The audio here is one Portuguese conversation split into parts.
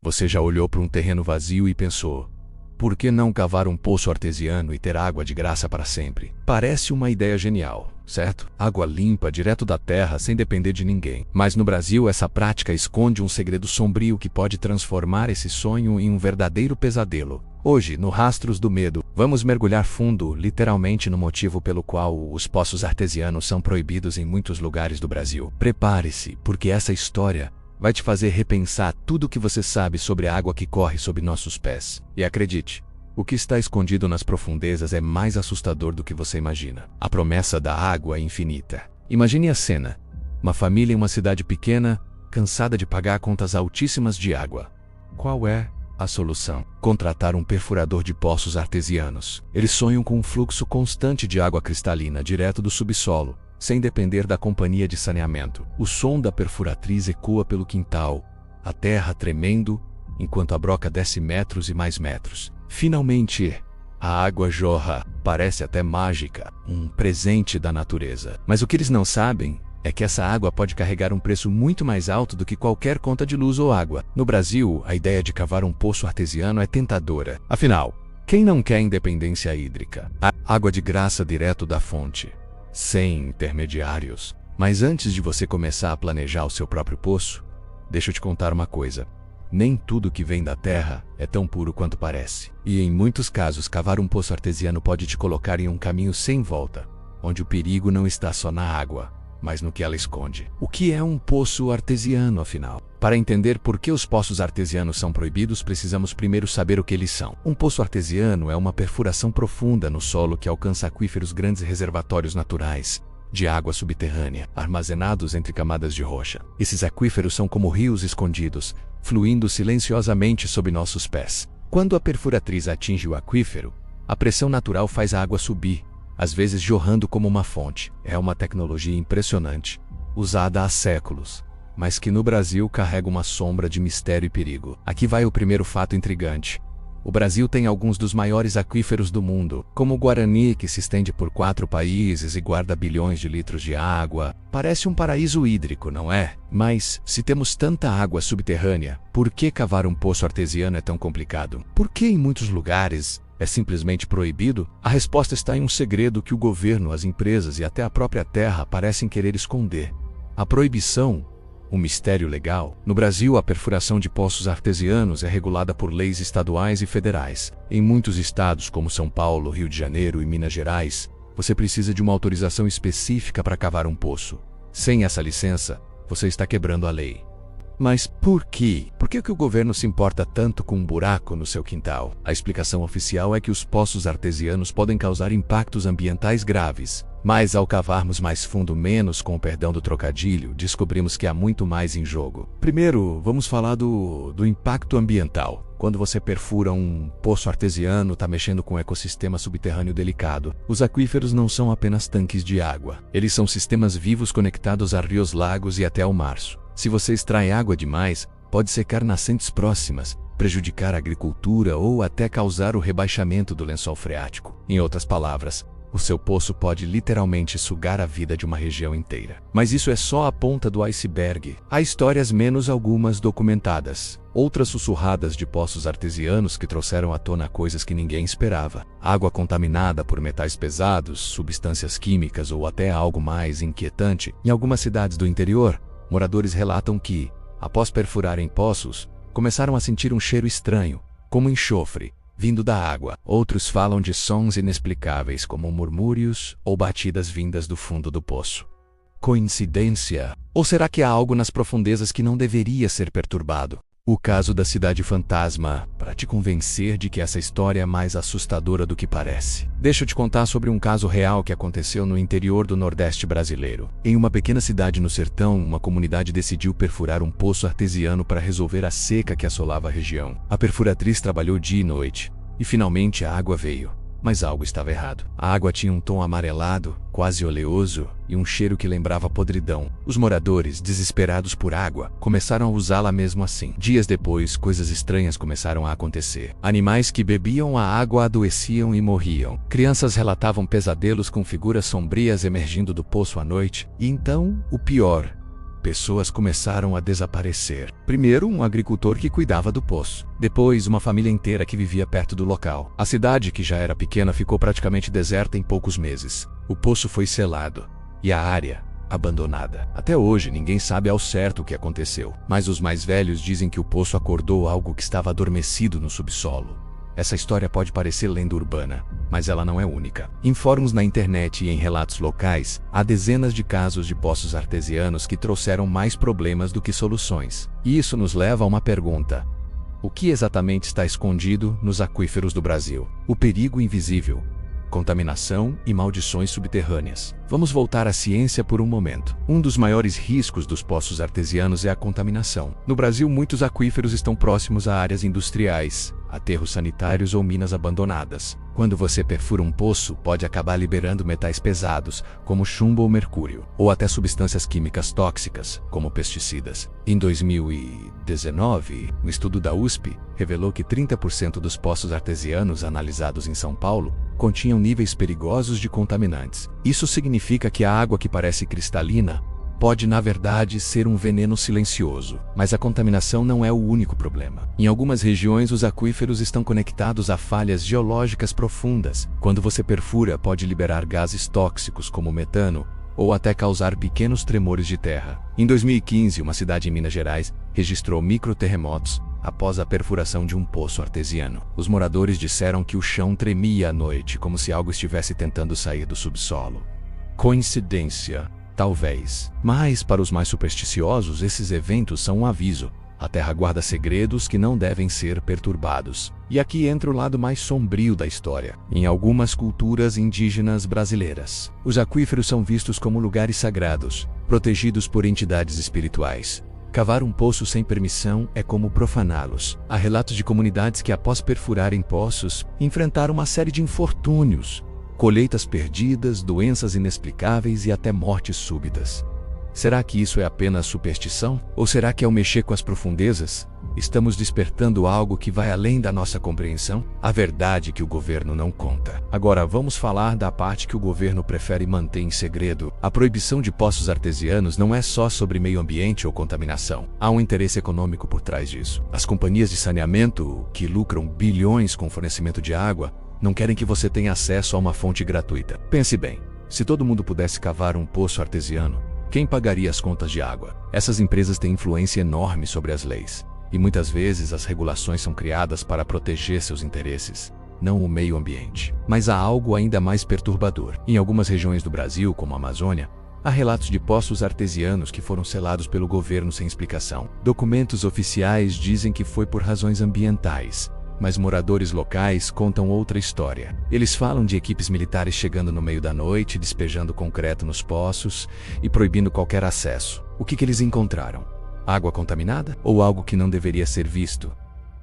Você já olhou para um terreno vazio e pensou: por que não cavar um poço artesiano e ter água de graça para sempre? Parece uma ideia genial, certo? Água limpa, direto da terra, sem depender de ninguém. Mas no Brasil, essa prática esconde um segredo sombrio que pode transformar esse sonho em um verdadeiro pesadelo. Hoje, no Rastros do Medo, vamos mergulhar fundo, literalmente, no motivo pelo qual os poços artesianos são proibidos em muitos lugares do Brasil. Prepare-se, porque essa história vai te fazer repensar tudo o que você sabe sobre a água que corre sob nossos pés. E acredite, o que está escondido nas profundezas é mais assustador do que você imagina. A promessa da água é infinita. Imagine a cena: uma família em uma cidade pequena, cansada de pagar contas altíssimas de água. Qual é a solução? Contratar um perfurador de poços artesianos. Eles sonham com um fluxo constante de água cristalina direto do subsolo, sem depender da companhia de saneamento. O som da perfuratriz ecoa pelo quintal, a terra tremendo, enquanto a broca desce metros e mais metros. Finalmente, a água jorra. Parece até mágica, um presente da natureza. Mas o que eles não sabem é que essa água pode carregar um preço muito mais alto do que qualquer conta de luz ou água. No Brasil, a ideia de cavar um poço artesiano é tentadora. Afinal, quem não quer independência hídrica? Água de graça direto da fonte, sem intermediários. Mas antes de você começar a planejar o seu próprio poço, deixa eu te contar uma coisa: nem tudo que vem da terra é tão puro quanto parece. E em muitos casos, cavar um poço artesiano pode te colocar em um caminho sem volta, onde o perigo não está só na água, mas no que ela esconde. O que é um poço artesiano, afinal? Para entender por que os poços artesianos são proibidos, precisamos primeiro saber o que eles são. Um poço artesiano é uma perfuração profunda no solo que alcança aquíferos, grandes reservatórios naturais de água subterrânea, armazenados entre camadas de rocha. Esses aquíferos são como rios escondidos, fluindo silenciosamente sob nossos pés. Quando a perfuratriz atinge o aquífero, a pressão natural faz a água subir, às vezes jorrando como uma fonte. É uma tecnologia impressionante, usada há séculos, mas que no Brasil carrega uma sombra de mistério e perigo. Aqui vai o primeiro fato intrigante. O Brasil tem alguns dos maiores aquíferos do mundo, como o Guarani, que se estende por 4 países e guarda bilhões de litros de água. Parece um paraíso hídrico, não é? Mas, se temos tanta água subterrânea, por que cavar um poço artesiano é tão complicado? Por que em muitos lugares é simplesmente proibido? A resposta está em um segredo que o governo, as empresas e até a própria terra parecem querer esconder: a proibição. Um mistério legal. No Brasil, a perfuração de poços artesianos é regulada por leis estaduais e federais. Em muitos estados, como São Paulo, Rio de Janeiro e Minas Gerais, você precisa de uma autorização específica para cavar um poço. Sem essa licença, você está quebrando a lei. Mas por quê? Por que o governo se importa tanto com um buraco no seu quintal? A explicação oficial é que os poços artesianos podem causar impactos ambientais graves. Mas ao cavarmos mais fundo, menos, com o perdão do trocadilho, descobrimos que há muito mais em jogo. Primeiro, vamos falar do impacto ambiental. Quando você perfura um poço artesiano, está mexendo com um ecossistema subterrâneo delicado. Os aquíferos não são apenas tanques de água. Eles são sistemas vivos conectados a rios, lagos e até ao mar. Se você extrai água demais, pode secar nascentes próximas, prejudicar a agricultura ou até causar o rebaixamento do lençol freático. Em outras palavras, o seu poço pode literalmente sugar a vida de uma região inteira. Mas isso é só a ponta do iceberg. Há histórias, menos algumas documentadas, outras sussurradas, de poços artesianos que trouxeram à tona coisas que ninguém esperava. Água contaminada por metais pesados, substâncias químicas ou até algo mais inquietante. Em algumas cidades do interior, moradores relatam que, após perfurarem poços, começaram a sentir um cheiro estranho, como enxofre, vindo da água. Outros falam de sons inexplicáveis, como murmúrios ou batidas vindas do fundo do poço. Coincidência? Ou será que há algo nas profundezas que não deveria ser perturbado? O caso da cidade fantasma, para te convencer de que essa história é mais assustadora do que parece. Deixa eu te contar sobre um caso real que aconteceu no interior do Nordeste brasileiro. Em uma pequena cidade no sertão, uma comunidade decidiu perfurar um poço artesiano para resolver a seca que assolava a região. A perfuratriz trabalhou dia e noite, e finalmente a água veio. Mas algo estava errado. A água tinha um tom amarelado, quase oleoso, e um cheiro que lembrava podridão. Os moradores, desesperados por água, começaram a usá-la mesmo assim. Dias depois, coisas estranhas começaram a acontecer. Animais que bebiam a água adoeciam e morriam. Crianças relatavam pesadelos com figuras sombrias emergindo do poço à noite. E então, o pior: pessoas começaram a desaparecer. Primeiro, um agricultor que cuidava do poço. Depois, uma família inteira que vivia perto do local. A cidade, que já era pequena, ficou praticamente deserta em poucos meses. O poço foi selado e a área abandonada. Até hoje, ninguém sabe ao certo o que aconteceu, mas os mais velhos dizem que o poço acordou algo que estava adormecido no subsolo. Essa história pode parecer lenda urbana, mas ela não é única. Em fóruns na internet e em relatos locais, há dezenas de casos de poços artesianos que trouxeram mais problemas do que soluções. E isso nos leva a uma pergunta: o que exatamente está escondido nos aquíferos do Brasil? O perigo invisível, contaminação e maldições subterrâneas. Vamos voltar à ciência por um momento. Um dos maiores riscos dos poços artesianos é a contaminação. No Brasil, muitos aquíferos estão próximos a áreas industriais, aterros sanitários ou minas abandonadas. Quando você perfura um poço, pode acabar liberando metais pesados, como chumbo ou mercúrio, ou até substâncias químicas tóxicas, como pesticidas. Em 2019, um estudo da USP revelou que 30% dos poços artesianos analisados em São Paulo continham níveis perigosos de contaminantes. Isso significa que a água que parece cristalina pode, na verdade, ser um veneno silencioso. Mas a contaminação não é o único problema. Em algumas regiões, os aquíferos estão conectados a falhas geológicas profundas. Quando você perfura, pode liberar gases tóxicos como metano ou até causar pequenos tremores de terra. Em 2015, uma cidade em Minas Gerais registrou microterremotos após a perfuração de um poço artesiano. Os moradores disseram que o chão tremia à noite, como se algo estivesse tentando sair do subsolo. Coincidência? Talvez. Mas, para os mais supersticiosos, esses eventos são um aviso. A Terra guarda segredos que não devem ser perturbados. E aqui entra o lado mais sombrio da história. Em algumas culturas indígenas brasileiras, os aquíferos são vistos como lugares sagrados, protegidos por entidades espirituais. Cavar um poço sem permissão é como profaná-los. Há relatos de comunidades que, após perfurarem poços, enfrentaram uma série de infortúnios, colheitas perdidas, doenças inexplicáveis e até mortes súbitas. Será que isso é apenas superstição? Ou será que, ao mexer com as profundezas, estamos despertando algo que vai além da nossa compreensão? A verdade é que o governo não conta. Agora vamos falar da parte que o governo prefere manter em segredo. A proibição de poços artesianos não é só sobre meio ambiente ou contaminação. Há um interesse econômico por trás disso. As companhias de saneamento, que lucram bilhões com o fornecimento de água, não querem que você tenha acesso a uma fonte gratuita. Pense bem, se todo mundo pudesse cavar um poço artesiano, quem pagaria as contas de água? Essas empresas têm influência enorme sobre as leis, e muitas vezes as regulações são criadas para proteger seus interesses, não o meio ambiente. Mas há algo ainda mais perturbador. Em algumas regiões do Brasil, como a Amazônia, há relatos de poços artesianos que foram selados pelo governo sem explicação. Documentos oficiais dizem que foi por razões ambientais, mas moradores locais contam outra história. Eles falam de equipes militares chegando no meio da noite, despejando concreto nos poços e proibindo qualquer acesso. O que eles encontraram? Água contaminada? Ou algo que não deveria ser visto?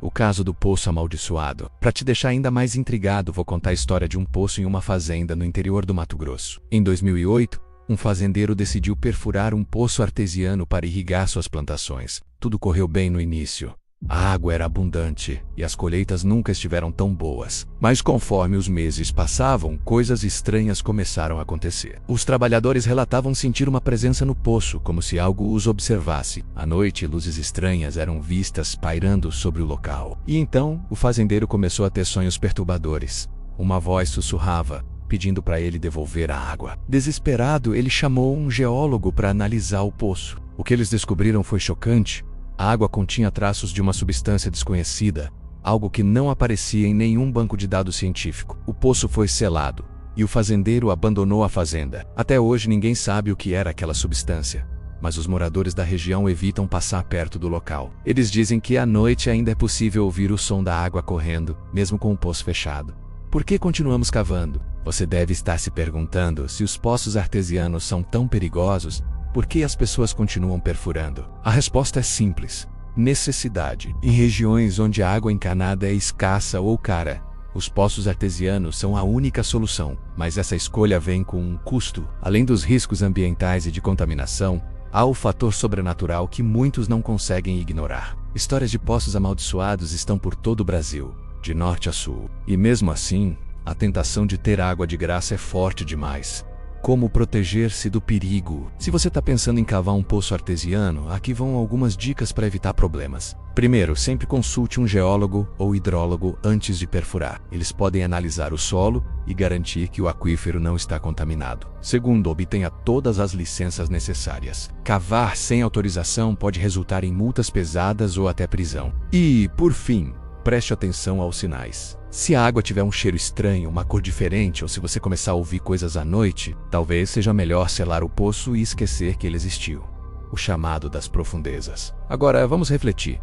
O caso do poço amaldiçoado. Para te deixar ainda mais intrigado, vou contar a história de um poço em uma fazenda no interior do Mato Grosso. Em 2008, um fazendeiro decidiu perfurar um poço artesiano para irrigar suas plantações. Tudo correu bem no início. A água era abundante e as colheitas nunca estiveram tão boas. Mas conforme os meses passavam, coisas estranhas começaram a acontecer. Os trabalhadores relatavam sentir uma presença no poço, como se algo os observasse. À noite, luzes estranhas eram vistas pairando sobre o local. E então, o fazendeiro começou a ter sonhos perturbadores. Uma voz sussurrava, pedindo para ele devolver a água. Desesperado, ele chamou um geólogo para analisar o poço. O que eles descobriram foi chocante. A água continha traços de uma substância desconhecida, algo que não aparecia em nenhum banco de dados científico. O poço foi selado, e o fazendeiro abandonou a fazenda. Até hoje ninguém sabe o que era aquela substância, mas os moradores da região evitam passar perto do local. Eles dizem que à noite ainda é possível ouvir o som da água correndo, mesmo com o poço fechado. Por que continuamos cavando? Você deve estar se perguntando se os poços artesianos são tão perigosos. Por que as pessoas continuam perfurando? A resposta é simples: necessidade. Em regiões onde a água encanada é escassa ou cara, os poços artesianos são a única solução. Mas essa escolha vem com um custo. Além dos riscos ambientais e de contaminação, há o fator sobrenatural que muitos não conseguem ignorar. Histórias de poços amaldiçoados estão por todo o Brasil, de norte a sul. E mesmo assim, a tentação de ter água de graça é forte demais. Como proteger-se do perigo? Se você está pensando em cavar um poço artesiano, aqui vão algumas dicas para evitar problemas. Primeiro, sempre consulte um geólogo ou hidrólogo antes de perfurar. Eles podem analisar o solo e garantir que o aquífero não está contaminado. Segundo, obtenha todas as licenças necessárias. Cavar sem autorização pode resultar em multas pesadas ou até prisão. E, por fim, preste atenção aos sinais. Se a água tiver um cheiro estranho, uma cor diferente, ou se você começar a ouvir coisas à noite, talvez seja melhor selar o poço e esquecer que ele existiu. O chamado das profundezas. Agora, vamos refletir.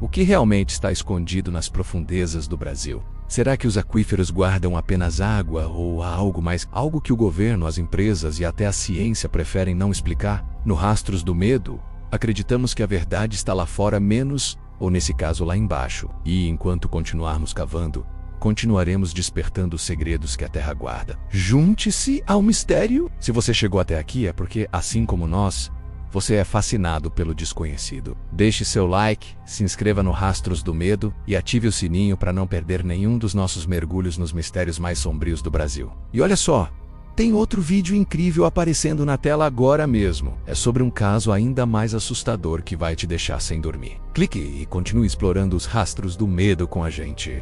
O que realmente está escondido nas profundezas do Brasil? Será que os aquíferos guardam apenas água ou há algo mais? Algo que o governo, as empresas e até a ciência preferem não explicar? No Rastros do Medo, acreditamos que a verdade está lá fora menos, ou nesse caso lá embaixo. E enquanto continuarmos cavando, continuaremos despertando os segredos que a Terra guarda. Junte-se ao mistério! Se você chegou até aqui é porque, assim como nós, você é fascinado pelo desconhecido. Deixe seu like, se inscreva no Rastros do Medo e ative o sininho para não perder nenhum dos nossos mergulhos nos mistérios mais sombrios do Brasil. E olha só, tem outro vídeo incrível aparecendo na tela agora mesmo. É sobre um caso ainda mais assustador que vai te deixar sem dormir. Clique e continue explorando os Rastros do Medo com a gente.